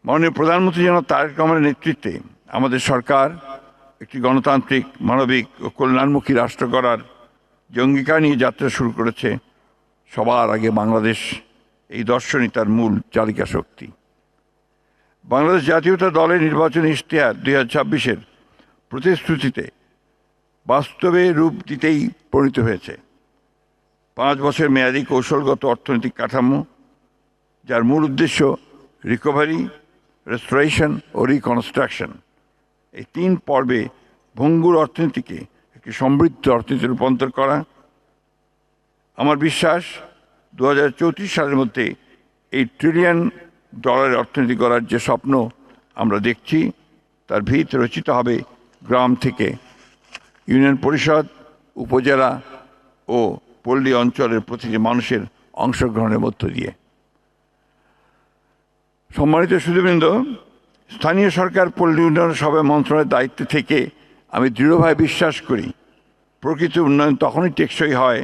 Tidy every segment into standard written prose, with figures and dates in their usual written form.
মাননীয় প্রধানমন্ত্রী জনাব তারেক রহমানের নেতৃত্বে আমাদের সরকার একটি গণতান্ত্রিক, মানবিক ও কল্যাণমুখী রাষ্ট্র গড়ার যে অঙ্গীকার নিয়ে যাত্রা শুরু করেছে, সবার আগে বাংলাদেশ এই দর্শনই তার মূল চালিকা শক্তি। বাংলাদেশ জাতীয়তা দলের নির্বাচনী ইশতেহার 2026-এর প্রতিশ্রুতিতে বাস্তবে রূপ দিতেই পরিণত হয়েছে 5 বছর মেয়াদী কৌশলগত অর্থনৈতিক কাঠামো, যার মূল উদ্দেশ্য রিকভারি, রেস্টোরেশন ও রিকনস্ট্রাকশন। এই 3 পর্বে ভঙ্গুর অর্থনীতিকে একটি সমৃদ্ধ অর্থনীতিতে রূপান্তর করা। আমার বিশ্বাস 2034 সালের মধ্যে এই $1 ট্রিলিয়ন অর্থনীতি গড়ার যে স্বপ্ন আমরা দেখছি, তার ভিত রচিত হবে গ্রাম থেকে, ইউনিয়ন পরিষদ, উপজেলা ও পল্লী অঞ্চলের প্রতিটি মানুষের অংশগ্রহণের মধ্য দিয়ে। সম্মানিত সুধীবৃন্দ, স্থানীয় সরকার পল্লী উন্নয়ন সভা মন্ত্রণালয়ের দায়িত্বে থেকে আমি দৃঢ়ভাবে বিশ্বাস করি প্রকৃত উন্নয়ন তখনই টেকসই হয়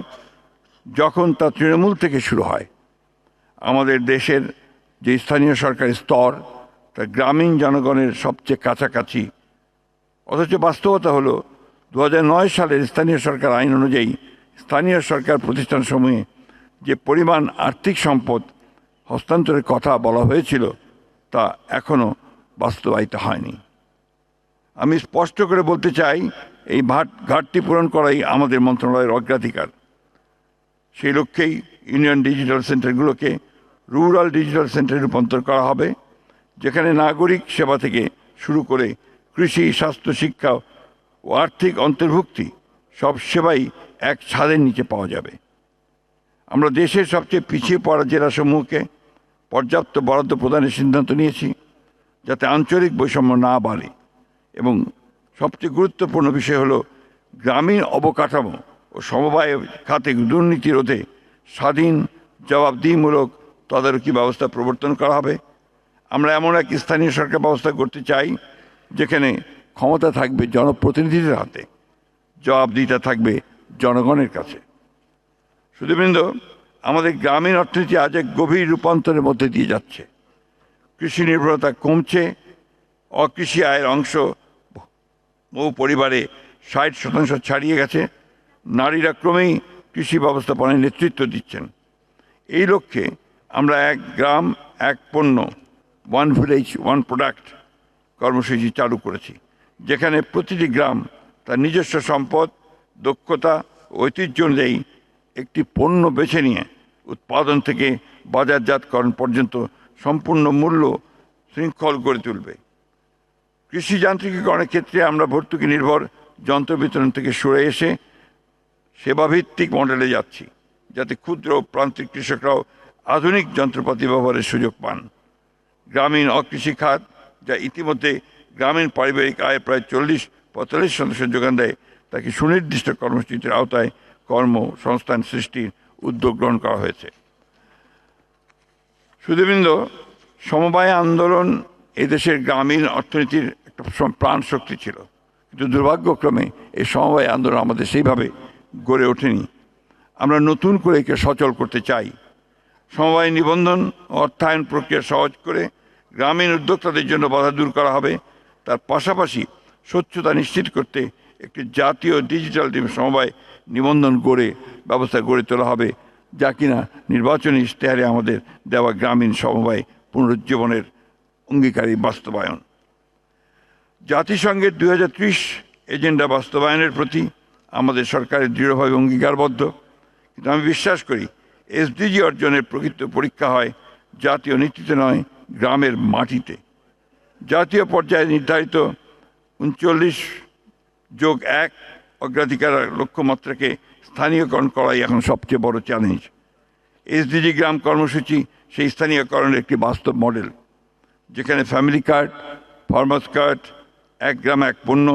যখন তা তৃণমূল থেকে শুরু হয়। আমাদের দেশের যে স্থানীয় সরকারের স্তর, তা গ্রামীণ জনগণের সবচেয়ে কাছাকাছি। অথচ বাস্তবতা হলো 2009 সালের স্থানীয় সরকার আইন অনুযায়ী স্থানীয় সরকার প্রতিষ্ঠানসমূহে যে পরিমাণ আর্থিক সম্পদ হস্তান্তরের কথা বলা হয়েছিল, তা এখনও বাস্তবায়িত হয়নি। আমি স্পষ্ট করে বলতে চাই, এই ঘাটতি পূরণ করাই আমাদের মন্ত্রণালয়ের অগ্রাধিকার। সেই লক্ষ্যেই ইউনিয়ন ডিজিটাল সেন্টারগুলোকে রুরাল ডিজিটাল সেন্টারে রূপান্তর করা হবে, যেখানে নাগরিক সেবা থেকে শুরু করে কৃষি, স্বাস্থ্য, শিক্ষা ও আর্থিক অন্তর্ভুক্তি সব সেবাই এক ছাদের নিচে পাওয়া যাবে। আমরা দেশের সবচেয়ে পিছিয়ে পড়া জেলাসমূহকে পর্যাপ্ত বরাদ্দ প্রদানের সিদ্ধান্ত নিয়েছি, যাতে আঞ্চলিক বৈষম্য না বাড়ে। এবং সবচেয়ে গুরুত্বপূর্ণ বিষয় হলো গ্রামীণ অবকাঠামো ও সমবায় খাতে দুর্নীতি রোধে স্বাধীন, জবাবদিহিমূলক তদারকি ব্যবস্থা প্রবর্তন করা হবে। আমরা এমন এক স্থানীয় সরকার ব্যবস্থা করতে চাই যেখানে ক্ষমতা থাকবে জনপ্রতিনিধিদের হাতে, জবাবদিহিতা থাকবে জনগণের কাছে। সুধীবৃন্দ, আমাদের গ্রামীণ অর্থনীতি আজ এক গভীর রূপান্তরের মধ্যে দিয়ে যাচ্ছে। কৃষি নির্ভরতা কমছে, অকৃষি আয়ের অংশ বহু পরিবারে 60% ছাড়িয়ে গেছে। নারীরা ক্রমেই কৃষি ব্যবস্থাপনায় নেতৃত্ব দিচ্ছেন। এই লক্ষ্যে আমরা এক গ্রাম এক পণ্য, ওয়ান ভিলেজ ওয়ান প্রোডাক্ট কর্মসূচি চালু করেছি, যেখানে প্রতিটি গ্রাম তার নিজস্ব সম্পদ, দক্ষতা, ঐতিহ্য অনুযায়ী একটি পণ্য বেছে নিয়ে উৎপাদন থেকে বাজারজাতকরণ পর্যন্ত সম্পূর্ণ মূল্য শৃঙ্খল গড়ে তুলবে। কৃষি যান্ত্রিকীকরণের ক্ষেত্রে আমরা ভর্তুকি নির্ভর যন্ত্র বিতরণ থেকে সরে এসে সেবাভিত্তিক মডেলে যাচ্ছি, যাতে ক্ষুদ্র প্রান্তিক কৃষকরাও আধুনিক যন্ত্রপাতি ব্যবহারের সুযোগ পান। গ্রামীণ অকৃষি খাত, যা ইতিমধ্যে গ্রামীণ পারিবারিক আয়ের প্রায় 40-45% যোগান দেয়, তাকে সুনির্দিষ্ট কর্মসূচির আওতায় কর্মসংস্থান সৃষ্টির উদ্যোগ গ্রহণ করা হয়েছে। সুধীবৃন্দ, সমবায় আন্দোলন এদেশের গ্রামীণ অর্থনীতির একটা প্রাণ শক্তি ছিল, কিন্তু দুর্ভাগ্যক্রমে এই সমবায় আন্দোলন আমাদের সেইভাবে গড়ে ওঠেনি। আমরা নতুন করে একে সচল করতে চাই। সমবায় নিবন্ধন ও অর্থায়ন প্রক্রিয়া সহজ করে গ্রামীণ উদ্যোক্তাদের জন্য বাধা দূর করা হবে। তার পাশাপাশি স্বচ্ছতা নিশ্চিত করতে একটি জাতীয় ডিজিটাল সমবায় নিবন্ধন ব্যবস্থা গড়ে তোলা হবে, যা কিনা নির্বাচনী ইশতেহারে আমাদের দেওয়া গ্রামীণ সমবায় পুনরুজ্জীবনের অঙ্গীকারী বাস্তবায়ন। জাতিসংঘের 2030 এজেন্ডা বাস্তবায়নের প্রতি আমাদের সরকারের দৃঢ়ভাবে অঙ্গীকারবদ্ধ। কিন্তু আমি বিশ্বাস করি এসডিজি অর্জনের প্রকৃত পরীক্ষা হয় জাতীয় নীতিতে নয়, গ্রামের মাটিতে। জাতীয় পর্যায়ে নির্ধারিত 39+1 অগ্রাধিকার লক্ষ্যমাত্রাকে স্থানীয়করণ করাই এখন সবচেয়ে বড় চ্যালেঞ্জ। এসডিজি গ্রাম কর্মসূচি সেই স্থানীয়করণের একটি বাস্তব মডেল, যেখানে ফ্যামিলি কার্ড, ফার্মার্স কার্ড, এক গ্রাম এক পণ্য,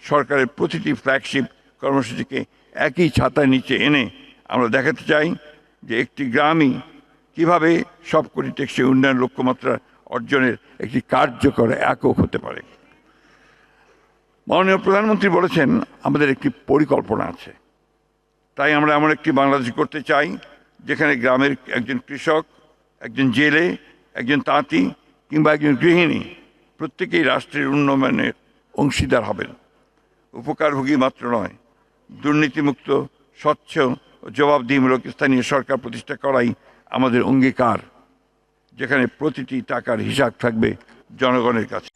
সরকারের প্রতিটি ফ্ল্যাগশিপ কর্মসূচিকে একই ছাতার নিচে এনে আমরা দেখাতে চাই যে একটি গ্রামই কীভাবে সবকটি টেকসই উন্নয়ন লক্ষ্যমাত্রা অর্জনের একটি কার্যকর একক হতে পারে। মাননীয় প্রধানমন্ত্রী বলেছেন, আমাদের একটি পরিকল্পনা আছে। তাই আমরা এমন একটি বাংলাদেশ করতে চাই যেখানে গ্রামের একজন কৃষক, একজন জেলে, একজন তাঁতি কিংবা একজন গৃহিণী প্রত্যেকেই রাষ্ট্রের উন্নয়নের অংশীদার হবেন। উপকারভোগী মাত্র নয়, দুর্নীতিমুক্ত, স্বচ্ছ ও জবাবদিহিমূলক স্থানীয় সরকার প্রতিষ্ঠা করাই আমাদের অঙ্গীকার, যেখানে প্রতিটি টাকার হিসাব থাকবে জনগণের কাছে।